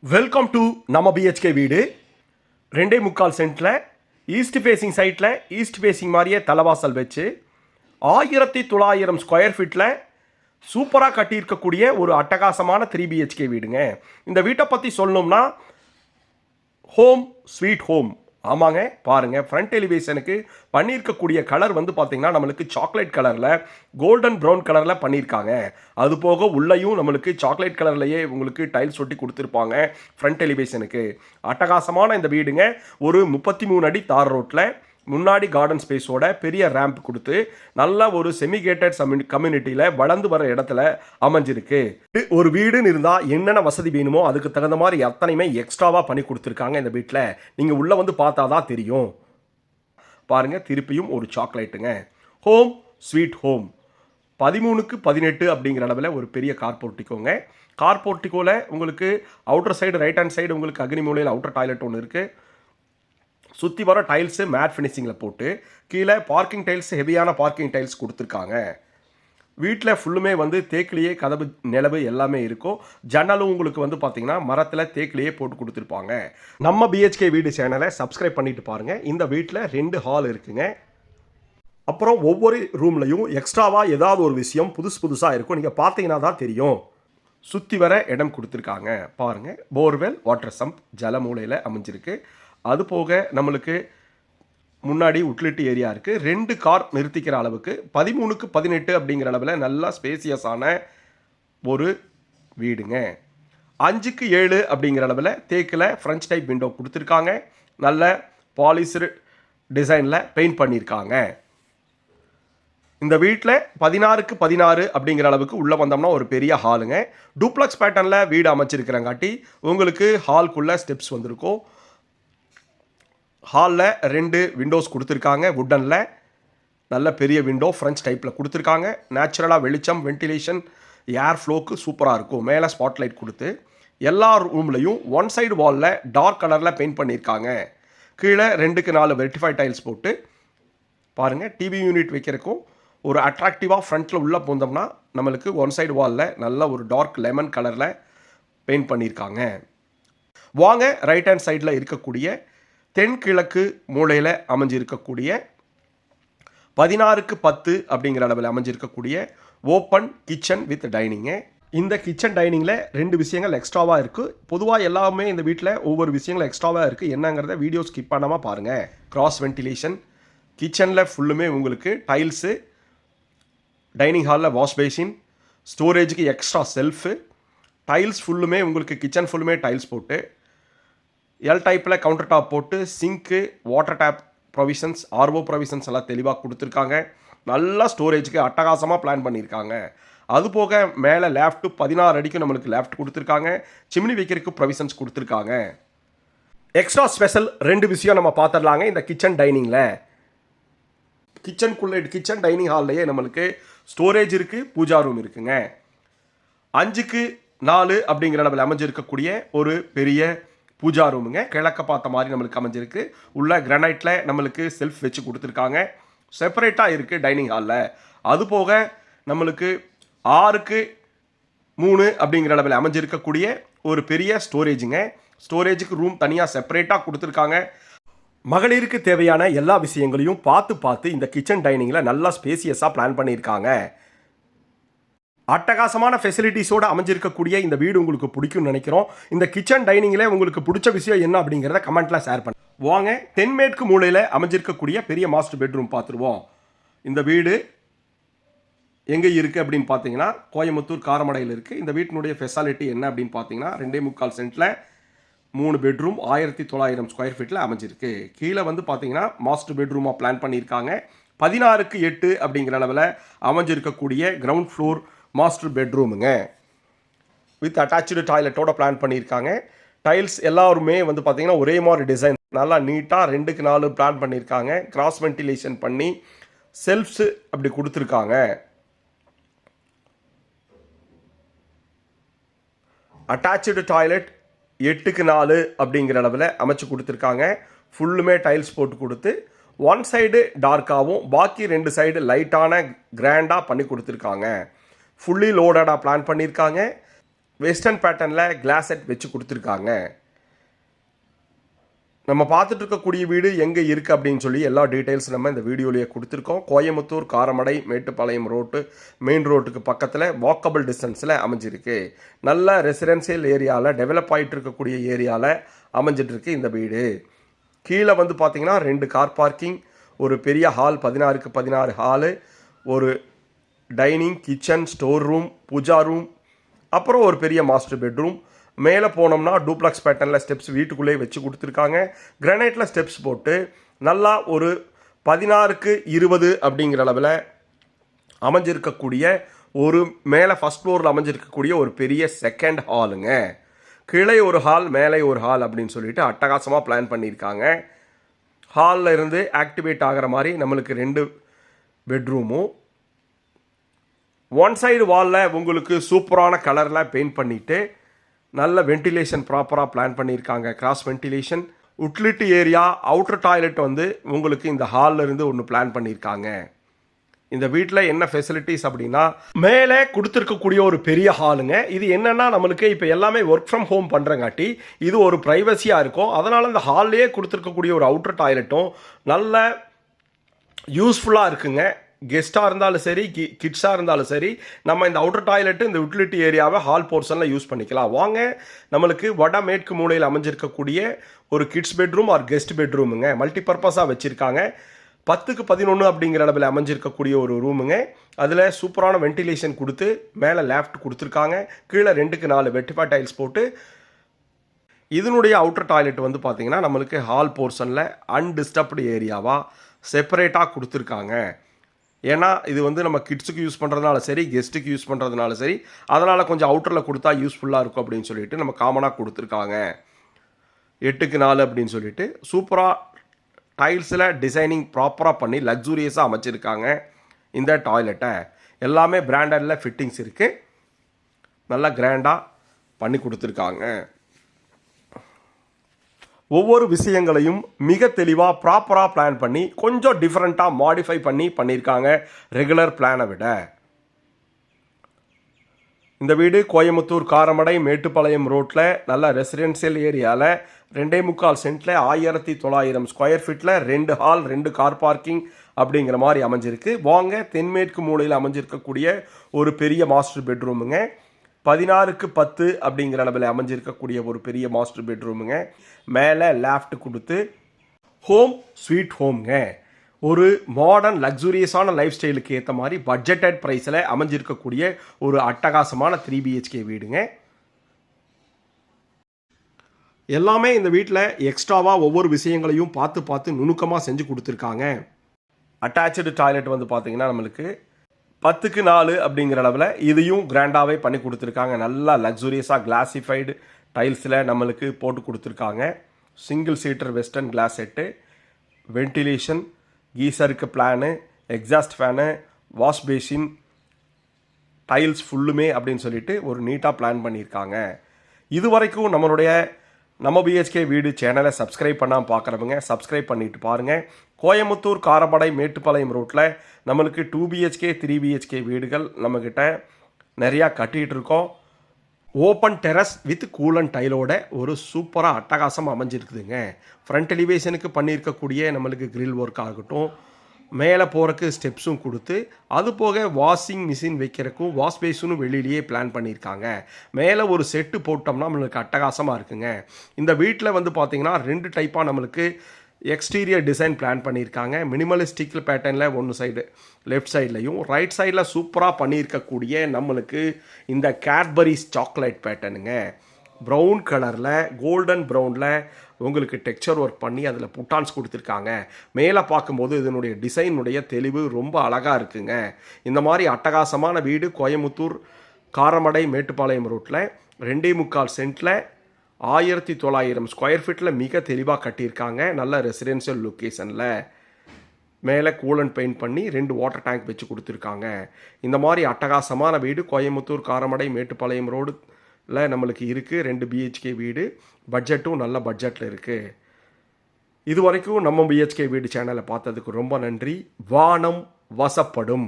Welcome to நம்ம BHK வீடு. 2.25 சென்ட்டில் east facing சைட்டில் ஈஸ்ட் ஃபேஸிங் மாதிரியே தலைவாசல் வச்சு 1900 ஸ்கொயர் ஃபீட்டில் சூப்பராக கட்டியிருக்கக்கூடிய ஒரு அட்டகாசமான 3 பிஹெச்கே வீடுங்க. இந்த வீட்டை பற்றி சொல்லணும்னா ஹோம் ஸ்வீட் ஹோம். ஆமாங்க, பாருங்கள், ஃப்ரண்ட் எலிவேஷனுக்கு பண்ணியிருக்கக்கூடிய கலர் வந்து பார்த்திங்கன்னா நம்மளுக்கு சாக்லேட் கலரில் கோல்டன் ப்ரௌன் கலரில் பண்ணியிருக்காங்க. அது போக உள்ளேயும் நம்மளுக்கு சாக்லேட் கலர்லையே உங்களுக்கு டைல்ஸ் ஒட்டி கொடுத்துருப்பாங்க ஃப்ரண்ட் எலிவேஷனுக்கு. அட்டகாசமான இந்த வீடுங்க. ஒரு 33 அடி தார் ரோட்டில் முன்னாடி கார்டன் ஸ்பேஸோட பெரிய ரேம்ப் கொடுத்து நல்ல ஒரு செமிகேட்டட் கம்யூனிட்டியில் வளர்ந்து வர இடத்துல அமைஞ்சிருக்கு. ஒரு வீடுன்னு இருந்தால் என்னென்ன வசதி வேணுமோ அதுக்கு தகுந்த மாதிரி அத்தனையுமே எக்ஸ்ட்ராவாக பண்ணி கொடுத்துருக்காங்க இந்த வீட்டில். நீங்கள் உள்ளே வந்து பார்த்தா தான் தெரியும். பாருங்கள், திருப்பியும் ஒரு சாக்லேட்டுங்க. Home sweet home. 13க்கு 18 அப்படிங்கிற அளவில் ஒரு பெரிய கார் போர்ட்டிக்கோங்க. கார் போர்ட்டிக்கோவில் உங்களுக்கு outer side right hand side உங்களுக்கு அக்னி மூலையில் அவுட்டர் டாய்லெட் ஒன்று இருக்குது. சுற்றி வர டைல்ஸு மேட் ஃபினிஷிங்கில் போட்டு கீழே பார்க்கிங் டைல்ஸ், ஹெவியான பார்க்கிங் டைல்ஸ் கொடுத்துருக்காங்க. வீட்டில் ஃபுல்லுமே வந்து தேக்கிலேயே கதவு நிலவு எல்லாமே இருக்கும். ஜன்னலும் உங்களுக்கு வந்து பார்த்திங்கன்னா மரத்தில் தேக்கிலேயே போட்டு கொடுத்துருப்பாங்க. நம்ம பிஹெச்கே வீடு சேனலை சப்ஸ்கிரைப் பண்ணிட்டு பாருங்கள். இந்த வீட்டில் 2 ஹால் இருக்குங்க. அப்புறம் ஒவ்வொரு ரூம்லையும் எக்ஸ்ட்ராவாக ஏதாவது ஒரு விஷயம் புதுசாக இருக்கும். நீங்கள் பார்த்தீங்கன்னா தான் தெரியும். சுற்றி வர இடம் கொடுத்துருக்காங்க. பாருங்கள், போர்வெல், வாட்டர் சம்ப் ஜல மூலையில் அமைஞ்சிருக்கு. அது போக நம்மளுக்கு முன்னாடி உட்லிட்டி ஏரியா இருக்குது. 2 கார் நிறுத்திக்கிற அளவுக்கு 13க்கு 18 அப்படிங்கிற அளவில் நல்லா ஸ்பேசியஸான ஒரு வீடுங்க. 5க்கு 7 அப்படிங்கிற அளவில் தேக்கில் ஃப்ரெஞ்ச் டைப் விண்டோ கொடுத்துருக்காங்க. நல்ல பாலிஸ்டு டிசைனில் பெயிண்ட் பண்ணியிருக்காங்க. இந்த வீட்டில் 16க்கு 16 அப்படிங்கிற அளவுக்கு உள்ளே வந்தோம்னா ஒரு பெரிய ஹாலுங்க. டூப்ளக்ஸ் பேட்டர்னில் வீடு அமைச்சிருக்கிறங்காட்டி உங்களுக்கு ஹால்குள்ளே ஸ்டெப்ஸ் வந்திருக்கும். ஹாலில் 2 விண்டோஸ் கொடுத்துருக்காங்க. வுட்டனில் நல்ல பெரிய விண்டோ ஃப்ரெஞ்ச் டைப்பில் கொடுத்துருக்காங்க. நேச்சுரலாக வெளிச்சம், வென்டிலேஷன், ஏர் ஃப்ளோக்கு சூப்பராக இருக்கும். மேலே ஸ்பாட்லைட் கொடுத்து எல்லா ரூம்லையும் ஒன் சைடு வாலில் டார்க் கலரில் பெயிண்ட் பண்ணியிருக்காங்க. கீழே 2க்கு 4 வெர்டிஃபை டைல்ஸ் போட்டு பாருங்கள், டிவி யூனிட் வைக்கிறக்கும் ஒரு அட்ராக்டிவாக ஃப்ரண்ட்டில் உள்ளே போந்தோம்னா நம்மளுக்கு ஒன் சைடு வாலில் நல்ல ஒரு டார்க் லெமன் கலரில் பெயிண்ட் பண்ணியிருக்காங்க. வாங்க, ரைட் ஹேண்ட் சைடில் இருக்கக்கூடிய தென்கிழக்கு மூலையில் அமைஞ்சிருக்கக்கூடிய 16க்கு 10 அப்படிங்கிற அளவில் அமைஞ்சிருக்கக்கூடிய ஓப்பன் கிச்சன் வித் டைனிங்கு. இந்த கிச்சன் டைனிங்கில் 2 விஷயங்கள் எக்ஸ்ட்ராவாக இருக்குது. பொதுவாக எல்லாமே இந்த வீட்டில் ஒவ்வொரு விஷயங்கள் எக்ஸ்ட்ராவாக இருக்குது. என்னங்கிறத வீடியோ ஸ்கிப் பண்ணாமல் பாருங்கள். கிராஸ் வென்டிலேஷன், கிச்சனில் ஃபுல்லுமே உங்களுக்கு டைல்ஸு, டைனிங் ஹாலில் வாஷ் பேசின், ஸ்டோரேஜுக்கு எக்ஸ்ட்ரா செல்ஃபு, டைல்ஸ் ஃபுல்லுமே உங்களுக்கு கிச்சன் ஃபுல்லுமே டைல்ஸ் போட்டு எல் டைப்பில் கவுண்டர் டாப் போட்டு sink, water tap provisions, RO provisions எல்லாம் தெளிவாக கொடுத்துருக்காங்க. நல்லா ஸ்டோரேஜுக்கு அட்டகாசமாக பிளான் பண்ணியிருக்காங்க. அது போக மேலே லேஃப்ட்டு 16 அடிக்கும் நம்மளுக்கு லேஃப்ட் கொடுத்துருக்காங்க. சிம்னி வைக்கிறதுக்கு ப்ரொவிஷன்ஸ் கொடுத்துருக்காங்க. எக்ஸ்ட்ரா ஸ்பெஷல் 2 விஷயம் நம்ம பார்த்துடலாங்க இந்த கிச்சன் டைனிங்கில். கிச்சன் டைனிங் ஹால்லையே நம்மளுக்கு ஸ்டோரேஜ் இருக்குது, பூஜா ரூம் இருக்குங்க. 5க்கு 4 அப்படிங்கிற அளவில் அமைஞ்சிருக்கக்கூடிய ஒரு பெரிய பூஜா ரூமுங்க. கிழக்க பார்த்த மாதிரி நம்மளுக்கு அமைஞ்சிருக்கு. உள்ள கிரானைட்டில் நம்மளுக்கு செல்ஃப் வச்சு கொடுத்துருக்காங்க. செப்பரேட்டாக இருக்குது டைனிங் ஹாலில். அது போக நம்மளுக்கு 6க்கு 3 அப்படிங்கிற அளவில் அமைஞ்சிருக்கக்கூடிய ஒரு பெரிய ஸ்டோரேஜுங்க. ஸ்டோரேஜுக்கு ரூம் தனியாக செப்பரேட்டாக கொடுத்துருக்காங்க. மகளிருக்கு தேவையான எல்லா விஷயங்களையும் பார்த்து இந்த கிச்சன் டைனிங்கில் நல்லா ஸ்பேசியஸாக பிளான் பண்ணியிருக்காங்க. அட்டகாசமான ஃபெசிலிட்டிஸோடு அமைஞ்சிருக்கக்கூடிய இந்த வீடு உங்களுக்கு பிடிக்கும்னு நினைக்கிறோம். இந்த கிச்சன் டைனிங்கில் உங்களுக்கு பிடிச்ச விஷயம் என்ன அப்படிங்கிறத கமெண்ட்டில் ஷேர் பண்ணி வாங்க. தென்மேற்கு மூலையில் அமைஞ்சிருக்கக்கூடிய பெரிய மாஸ்டர் பெட்ரூம் பார்த்துருவோம். இந்த வீடு எங்கே இருக்குது அப்படின்னு பார்த்தீங்கன்னா கோயம்புத்தூர் காரமடையில் இருக்குது. இந்த வீட்டினுடைய ஃபெசிலிட்டி என்ன அப்படின்னு பார்த்தீங்கன்னா 2.25 சென்ட்டில் 3 பெட்ரூம் 1900 ஸ்கொயர் ஃபீட்டில் அமைஞ்சிருக்கு. கீழே வந்து பார்த்தீங்கன்னா மாஸ்டர் பெட்ரூமாக பிளான் பண்ணியிருக்காங்க. 16க்கு 8 அப்படிங்கிற அளவில் அமைஞ்சிருக்கக்கூடிய கிரவுண்ட் ஃப்ளோர் மாஸ்டர் பெட்ரூமுங்க. வித் அட்டாச்சு டாய்லெட்டோட பிளான் பண்ணியிருக்காங்க. டைல்ஸ் எல்லாருமே வந்து பார்த்திங்கன்னா ஒரே மாதிரி டிசைன் நல்லா நீட்டாக 2க்கு 4 பிளான் பண்ணியிருக்காங்க. கிராஸ் வென்டிலேஷன் பண்ணி செல்ஃப்ஸு அப்படி கொடுத்துருக்காங்க. அட்டாச்சு டாய்லெட் 8க்கு 4 அப்படிங்கிற அளவில் அமைச்சு கொடுத்துருக்காங்க. ஃபுல்லுமே டைல்ஸ் போட்டு கொடுத்து ஒன் சைடு டார்க்காகவும் பாக்கி 2 சைடு லைட்டான கிராண்டாக பண்ணி கொடுத்துருக்காங்க. ஃபுல்லி லோடடாக பிளான் பண்ணியிருக்காங்க. வெஸ்டர்ன் பேட்டர்னில் கிளாஸ் செட் வச்சு கொடுத்துருக்காங்க. நம்ம பார்த்துட்டு இருக்கக்கூடிய வீடு எங்கே இருக்குது அப்படின்னு சொல்லி எல்லா டீட்டெயில்ஸ் நம்ம இந்த வீடியோலேயே கொடுத்துருக்கோம். கோயம்புத்தூர் காரமடை மேட்டுப்பாளையம் ரோட்டு மெயின் ரோட்டுக்கு பக்கத்தில் வாக்கபிள் டிஸ்டன்ஸில் அமைஞ்சிருக்கு. நல்ல ரெசிடென்சியல் ஏரியாவில் டெவலப் ஆகிட்டு இருக்கக்கூடிய ஏரியாவில் அமைஞ்சிட்ருக்கு இந்த வீடு. கீழே வந்து பார்த்திங்கன்னா 2 கார் பார்க்கிங், ஒரு பெரிய ஹால் 16க்கு 16 ஹாலு, ஒரு dining, kitchen, store room, puja room, அப்புறம் ஒரு பெரிய மாஸ்டர் பெட்ரூம். மேலே போனோம்னா டூப்ளக்ஸ் பேட்டர்னில் ஸ்டெப்ஸ் வீட்டுக்குள்ளேயே வச்சு கொடுத்துருக்காங்க. கிரானைட்டில் ஸ்டெப்ஸ் போட்டு நல்லா ஒரு 16க்கு 20 அப்படிங்கிற அளவில் அமைஞ்சிருக்கக்கூடிய ஒரு மேலே ஃபஸ்ட் ஃப்ளோரில் அமைஞ்சிருக்கக்கூடிய ஒரு பெரிய செகண்ட் ஹாலுங்க. கீழே ஒரு ஹால், மேலே ஒரு ஹால் அப்படின்னு சொல்லிட்டு அட்டகாசமாக பிளான் பண்ணியிருக்காங்க. ஹாலில் இருந்து ஆக்டிவேட் ஆகிற மாதிரி நம்மளுக்கு 2 பெட்ரூமும், ஒன் சைடு வாலில் உங்களுக்கு சூப்பரான கலரில் பெயிண்ட் பண்ணிவிட்டு நல்ல வென்டிலேஷன் ப்ராப்பராக பிளான் பண்ணியிருக்காங்க. கிராஸ் வென்டிலேஷன், உட்லிட் ஏரியா, அவுட்டர் டாய்லெட் வந்து உங்களுக்கு இந்த ஹாலில் இருந்து ஒன்று பிளான் பண்ணியிருக்காங்க. இந்த வீட்டில் என்ன ஃபெசிலிட்டிஸ் அப்படின்னா, மேலே கொடுத்துருக்கக்கூடிய ஒரு பெரிய ஹாலுங்க. இது என்னென்னா நம்மளுக்கு இப்போ எல்லாமே ஒர்க் ஃப்ரம் ஹோம் பண்ணுறங்காட்டி இது ஒரு ப்ரைவசியாக இருக்கும். அதனால் இந்த ஹால்லேயே கொடுத்துருக்கக்கூடிய ஒரு அவுட்டர் டாய்லெட்டும் நல்ல யூஸ்ஃபுல்லாக இருக்குங்க. கெஸ்ட்டாக இருந்தாலும் சரி, கிட்ஸாக இருந்தாலும் சரி, நம்ம இந்த அவுட்டர் டாய்லெட்டு இந்த யூட்டிலிட்டி ஏரியாவை ஹால் போர்ஷனில் யூஸ் பண்ணிக்கலாம். வாங்க, நம்மளுக்கு வடமேற்கு மூலையில் அமைஞ்சிருக்கக்கூடிய ஒரு கிட்ஸ் பெட்ரூம் ஆர் கெஸ்ட் பெட்ரூமுங்க. மல்டிபர்பஸாக வச்சுருக்காங்க. 10க்கு 11 அப்படிங்கிற அளவில் அமைஞ்சிருக்கக்கூடிய ஒரு ரூமுங்க. அதில் சூப்பரான வென்டிலேஷன் கொடுத்து மேலே லேஃப்ட் கொடுத்துருக்காங்க. கீழே 2க்கு 4 வெட்டிஃபா டைல்ஸ் போட்டு இதனுடைய அவுட்டர் டாய்லெட் வந்து பார்த்திங்கன்னா நம்மளுக்கு ஹால் போர்ஷனில் அன்டிஸ்டர்ப்டு ஏரியாவாக செப்பரேட்டாக கொடுத்துருக்காங்க. ஏன்னா இது வந்து நம்ம கிட்ஸுக்கு யூஸ் பண்ணுறதுனால சரி, கெஸ்ட்டுக்கு யூஸ் பண்ணுறதுனால சரி, அதனால் கொஞ்சம் அவுட்டரில் கொடுத்தா யூஸ்ஃபுல்லாக இருக்கும் அப்படின்னு சொல்லிட்டு நம்ம காமனாக கொடுத்துருக்காங்க. 8க்கு 4 அப்படின்னு சொல்லிட்டு சூப்பராக டைல்ஸில் டிசைனிங் ப்ராப்பராக பண்ணி லக்ஸூரியஸாக அமைச்சிருக்காங்க. இந்த டாய்லெட்டை எல்லாமே பிராண்டடில் ஃபிட்டிங்ஸ் இருக்குது, நல்லா கிராண்டாக பண்ணி கொடுத்துருக்காங்க. ஒவ்வொரு விஷயங்களையும் மிக தெளிவாக ப்ராப்பராக பிளான் பண்ணி கொஞ்சம் டிஃப்ரெண்ட்டாக மாடிஃபை பண்ணியிருக்காங்க ரெகுலர் பிளானை விட. இந்த வீடு கோயம்புத்தூர் காரமடை மேட்டுப்பாளையம் ரோட்டில் நல்ல ரெசிடென்சியல் ஏரியாவில் 2.25 சென்ட்டில் 1900 ஸ்கொயர் ஃபீட்டில் 2 ஹால் 2 கார் பார்க்கிங் அப்படிங்கிற மாதிரி அமைஞ்சிருக்கு. வாங்க, தென்மேற்கு மூலையில் அமைஞ்சிருக்கக்கூடிய ஒரு பெரிய மாஸ்டர் பெட்ரூமுங்க. 16க்கு 10 அப்படிங்கிற அளவில் அமைஞ்சிருக்கக்கூடிய ஒரு பெரிய மாஸ்டர் பெட்ரூமுங்க. மேலே லேஃப்ட் கொடுத்து ஹோம் ஸ்வீட் ஹோம்ங்க. ஒரு மாடர்ன் லக்ஸூரியஸான லைஃப் ஸ்டைலுக்கு ஏற்ற மாதிரி பட்ஜெட்டட் ப்ரைஸில் அமைஞ்சிருக்கக்கூடிய ஒரு அட்டகாசமான 3 BHK வீடுங்க. எல்லாமே இந்த வீட்டில் எக்ஸ்ட்ராவாக ஒவ்வொரு விஷயங்களையும் பார்த்து நுணுக்கமாக செஞ்சு கொடுத்துருக்காங்க. அட்டாச்சு டாய்லெட் வந்து பார்த்திங்கன்னா நம்மளுக்கு 10க்கு 4 அப்படிங்கிற அளவில் இதையும் கிராண்டாகவே பண்ணி கொடுத்துருக்காங்க. நல்லா லக்ஸூரியஸாக கிளாசிஃபைடு டைல்ஸில் நம்மளுக்கு போட்டு கொடுத்துருக்காங்க. Single seater western closet set, ventilation, கீசருக்கு plan, exhaust fan, wash basin, tiles ஃபுல்லுமே அப்படின்னு சொல்லிட்டு ஒரு நீட்டாக பிளான் பண்ணியிருக்காங்க. இது வரைக்கும் நம்ம BHK வீடு சேனலை சப்ஸ்கிரைப் பண்ணாமல் பார்க்குறவங்க சப்ஸ்கிரைப் பண்ணிட்டு பாருங்கள். கோயம்புத்தூர் காரமடை மேட்டுப்பாளையம் ரோட்டில் நம்மளுக்கு 2 BHK 3 BHK வீடுகள் நம்மக்கிட்ட நிறையா கட்டிகிட்டு இருக்கோம். ஓப்பன் டெரஸ் வித் கூலன் டைலோட ஒரு சூப்பராக அட்டகாசம் அமைஞ்சிருக்குதுங்க. ஃப்ரண்ட் எலிவேஷனுக்கு பண்ணியிருக்கக்கூடிய நம்மளுக்கு கிரில் ஒர்க் ஆகட்டும், மேலே போகிறக்கு ஸ்டெப்ஸும் கொடுத்து, அது போக வாஷிங் மிஷின் வைக்கிறக்கும் வாஷ் பேஸும் வெளியிலேயே பிளான் பண்ணியிருக்காங்க. மேலே ஒரு செட்டு போட்டோம்னா நம்மளுக்கு அட்டகாசமாக இருக்குங்க. இந்த வீட்டில் வந்து பார்த்திங்கன்னா 2 டைப்பாக நம்மளுக்கு எக்ஸ்டீரியர் டிசைன் பிளான் பண்ணியிருக்காங்க. மினிமலிஸ்டிக் பேட்டர்னில் ஒன்று சைடு லெஃப்ட் சைட்லையும், ரைட் சைடில் சூப்பராக பண்ணியிருக்கக்கூடிய நம்மளுக்கு இந்த கேட்பரிஸ் சாக்லேட் பேட்டர்னுங்க. ப்ரௌன் கலரில் கோல்டன் ப்ரௌனில் உங்களுக்கு டெக்ஸ்சர் ஒர்க் பண்ணி அதில் புட்டான்ஸ் கொடுத்துருக்காங்க. மேலே பார்க்கும்போது இதனுடைய டிசைனுடைய தெளிவு ரொம்ப அழகாக இருக்குங்க. இந்த மாதிரி அட்டகாசமான வீடு கோயம்புத்தூர் காரமடை மேட்டுப்பாளையம் ரோட்டில் 2.25 சென்ட்டில் 1900 ஸ்கொயர் ஃபீட்டில் மிக தெளிவாக கட்டியிருக்காங்க. நல்ல ரெசிடென்ஷியல் லொக்கேஷனில் மேலே கூலன் பெயிண்ட் பண்ணி 2 வாட்டர் டேங்க் வச்சு கொடுத்துருக்காங்க. இந்த மாதிரி அட்டகாசமான வீடு கோயம்புத்தூர் காரமடை மேட்டுப்பாளையம் ரோடில் நம்மளுக்கு இருக்குது. 2 BHK வீடு, பட்ஜெட்டும் நல்ல பட்ஜெட்டில் இருக்குது. இது வரைக்கும் நம்ம BHK வீடு சேனலை பார்த்ததுக்கு ரொம்ப நன்றி. வானம் வசப்படும்.